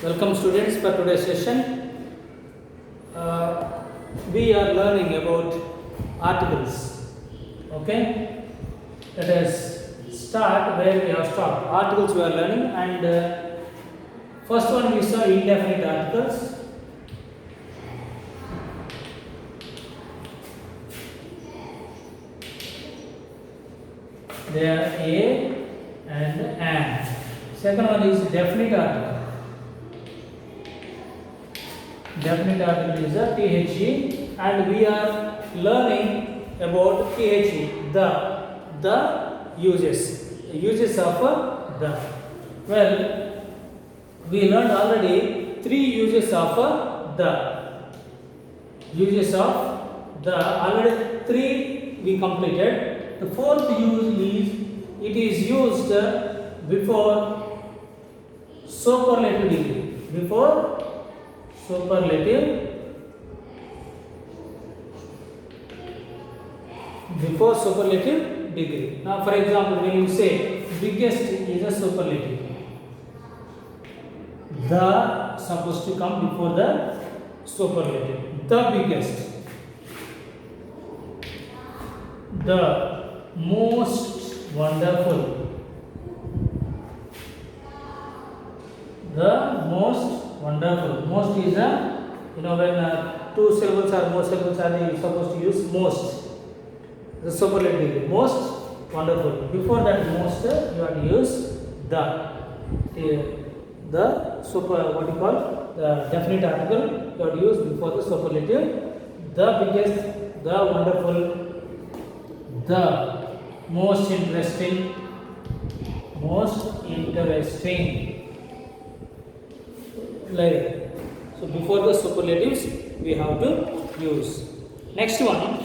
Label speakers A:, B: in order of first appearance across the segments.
A: Welcome students for today's session. We are learning about articles. Okay, let us start where we have stopped. Articles we are learning, and first one we saw indefinite articles. They are a and an. Second one is definite article. Definite article is a THE, and we are learning about THE, the uses of the. Well, we learned already three uses of the. Uses of the, already three we completed. The fourth use is it is used before superlative degree. Before superlative degree. Now, for example, when you say biggest is a superlative, the supposed to come before the superlative. The biggest, the most wonderful, the most wonderful. Most is a, when two syllables or more syllables are you supposed to use most. The superlative degree. Most wonderful. Before that most you have to use the super, what you call, the definite article you have to use before the superlative. The biggest, the wonderful, the most interesting, like that. So before the superlatives we have to use. Next one,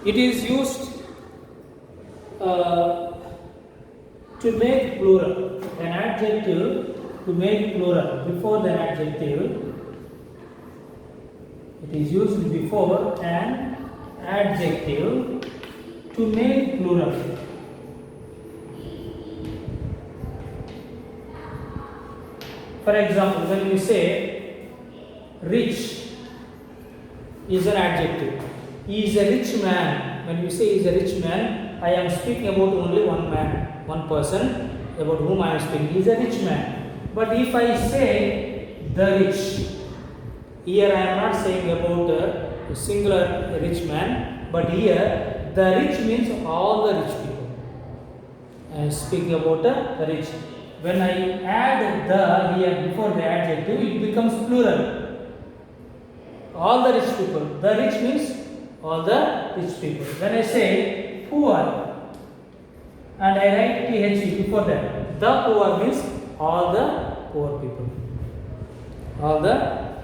A: it is used to make plural. An adjective to make plural. Before the adjective, it is used before an adjective to make plural. For example, when we say rich is an adjective. He is a rich man. When we say he is a rich man, I am speaking about only one man, one person about whom I am speaking. He is a rich man. But if I say the rich, here I am not saying about a singular rich man, but here the rich means all the rich people. I am speaking about the rich. When I add the here before the adjective, it becomes plural. All the rich people. The rich means all the rich people. When I say poor and I write THE before that, the poor means all the poor people. All the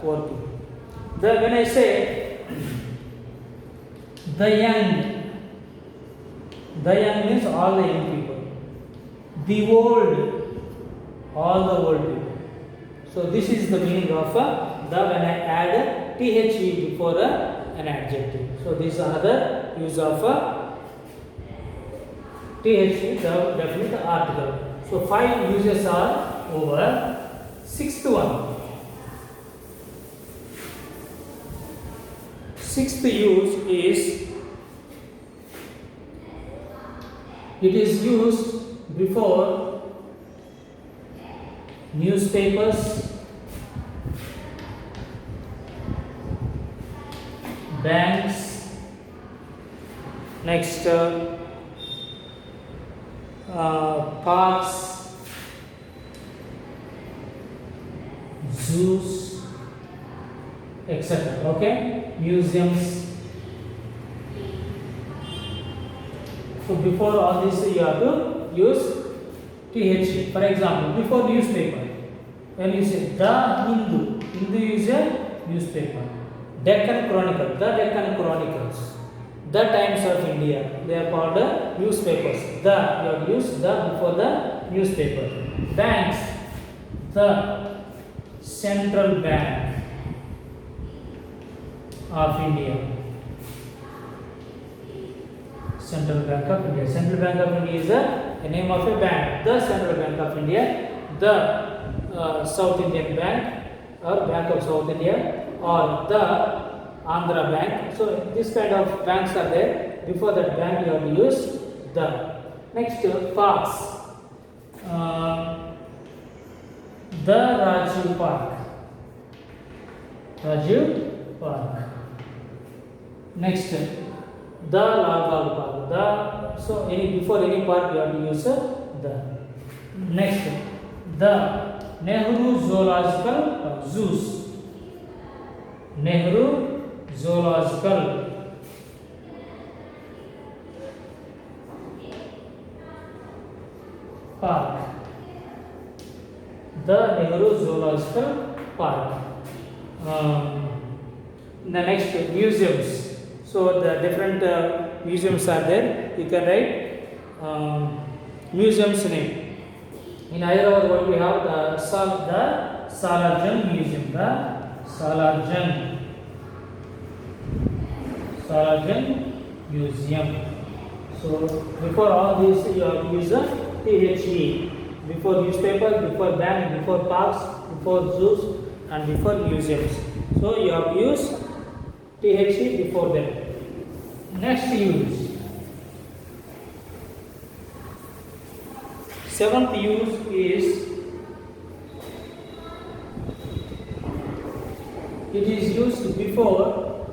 A: poor people. When I say the young means all the young people. The old, all the old people. So this is the meaning of the when I add THE before an adjective. So this is another use of THE, the definite article. So 5 uses are over. Sixth one. Sixth use is it is used before newspapers, banks, next parks, zoos, etc. Okay, museums. So before all this you have to use THE. For example, before newspaper, when you say the Hindu is a newspaper. Deccan Chronicle, the Deccan Chronicles, the Times of India, they are called newspapers. You have to use the before the newspaper. Banks, the Central Bank of India. Central Bank of India. Central Bank of India is a a name of a bank. The Central Bank of India, the South Indian Bank or Bank of South India, or the Andhra Bank. So this kind of banks are there. Before that bank you have to use the. Next, parks. The Rajiv Park. Rajiv Park. Next, the Lal Bagh Park. The, so before any park you have to use the. Next, the Nehru Zoological Zoos. Nehru Zoological Park. The Nehru Zoological Park. The next, museums. So the different museums are there. You can write museum's name. In Hyderabad, what we have the Salarjung Museum. The Salarjung Museum. So before all these, you have to use the THE. Before newspaper, before bank, before parks, before zoos, and before museums. So you have to use THE before them. Next use. Seventh use is it is used before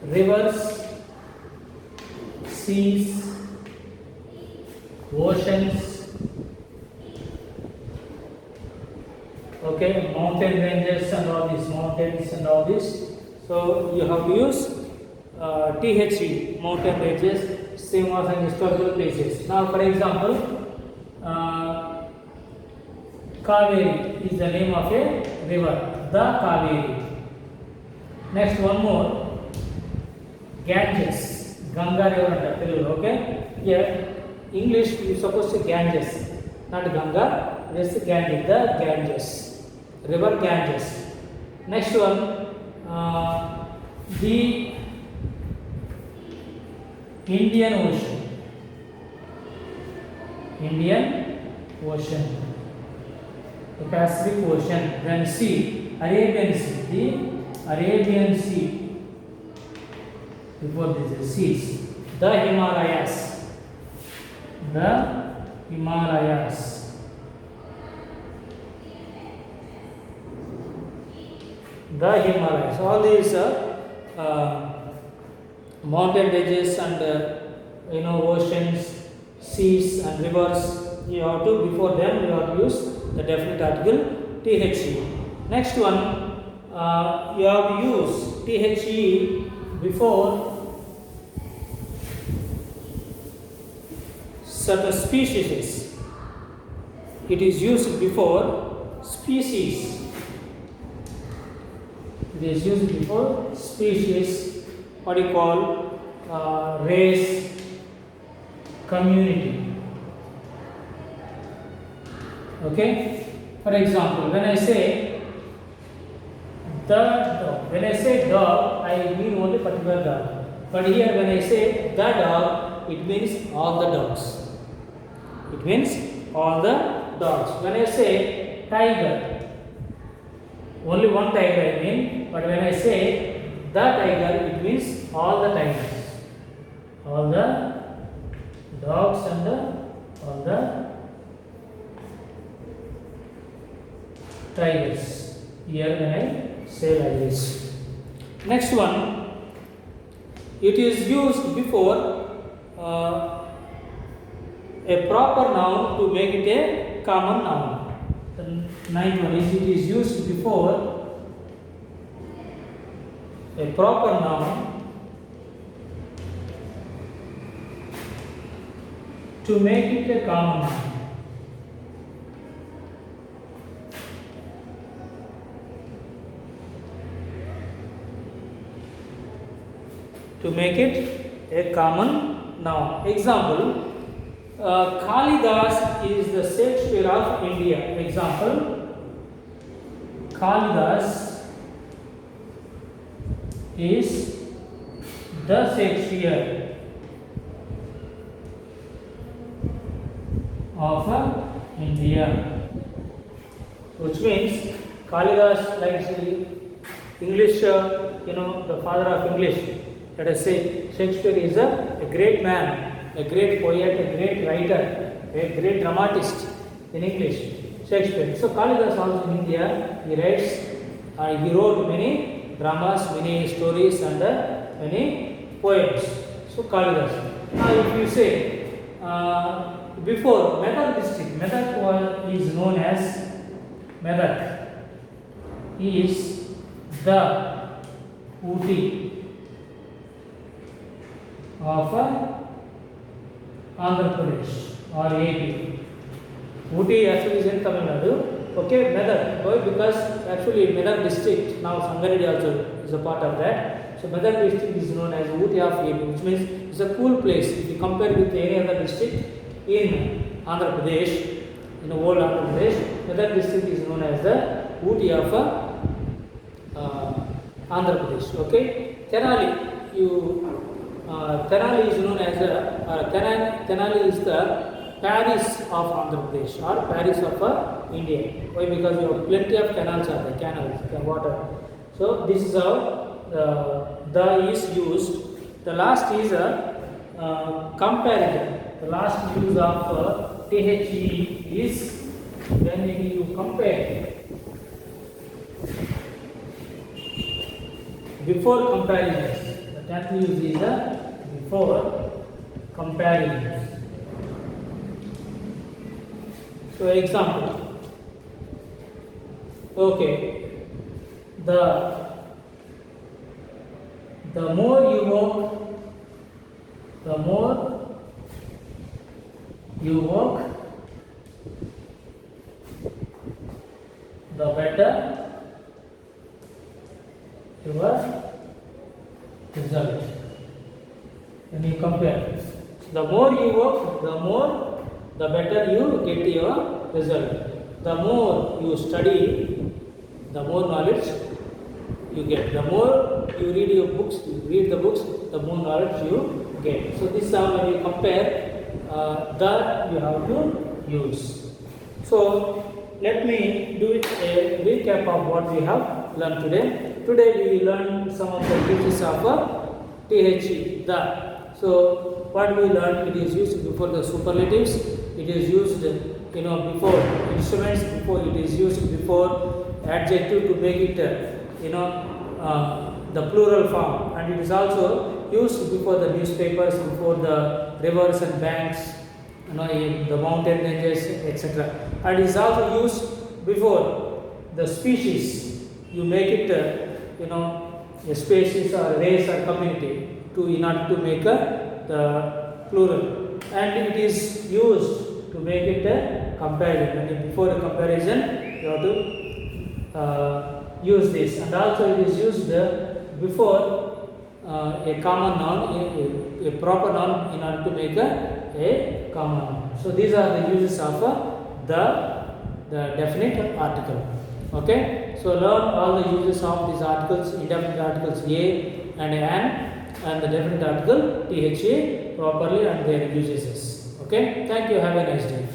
A: rivers, seas, oceans, okay, mountain ranges and all these mountains and all this. So you have to use THE, mountain ranges, same as in historical places. Now, for example, Kaveri is the name of a river, the Kaveri. Next, one more, Ganges, Ganga river, okay? Here, English you supposed to Ganges, not Ganga, this is Ganges, the Ganges, river Ganges. Next one, the Indian Ocean. Indian Ocean. The Pacific Ocean. Then sea. Arabian Sea. The Arabian Sea. Before this is seas. The Himalayas. The Himalayas. The Himalayas. All these mountain ranges and oceans, seas and rivers. You have to, before them you have to use the definite article THE. Next one, you have to use THE before certain species. It is used before species. It is used before species. What do you call race, community. Okay. For example, when I say the dog, when I say dog, I mean only particular dog. But here, when I say the dog, it means all the dogs. It means all the dogs. When I say tiger, only one tiger I mean. But when I say the tiger, it means all the tigers, all the dogs and all the tigers. Here when I say like this. Next one, it is used before a proper noun to make it a common noun. The ninth one is it is used before a proper noun to make it a common noun. To make it a common noun. Example, Kalidas is the Shakespeare of India. Example, Kalidas is the Shakespeare of India. Which means Kalidas, like English, the father of English. Let us say Shakespeare is a great man, a great poet, a great writer, a great dramatist in English. Shakespeare. So Kalidas also in India, he wrote many dramas, many stories, and many poems. So Kalidas. Now, if you say before Medak district, Medak is known as Medak is the Ooty of Andhra Pradesh or AP. Ooty actually is in Tamil Nadu. Okay, Medak. Why? Because actually Medak district, now Sangareddy also is a part of that. So Medak district is known as Ooty of AP, which means it's a cool place. If you compare with any other district in Andhra Pradesh, in the whole Andhra Pradesh, Medak district is known as the Ooty of Andhra Pradesh. Okay, Tenali is known as Tenali is the Paris of Andhra Pradesh or Paris of India. Why? Because we have plenty of canals are there, canals, water. So this is how the is used. The last is a comparison. The last use of THE is when you compare. Before comparison. The tenth use is before comparison. So example. Okay. The more you work, the better your result. When you compare, the more you work, the better you get your result. The more you study, the more knowledge you get. The more you read the books, the more knowledge you get. So this is how when you compare, that you have to use. So let me do a recap of what we have learned today. Today we learned some of the uses of THE, the. So what we learned, it is used before the superlatives, it is used before instruments, before it is used before adjective to make it the plural form, and it is also used before the newspapers, before the rivers and banks, the mountain ranges, etc. And it is also used before the species. You make it a species or a race or community in order to make the plural, and it is used to make it a comparison. And before a comparison, you have to use this, and also it is used before a common noun, a proper noun, in order to make a common noun. So these are the uses of the definite article. Okay, so learn all the uses of these articles, indefinite articles a and an, and the definite article THE properly and their uses. Okay, thank you. Have a nice day.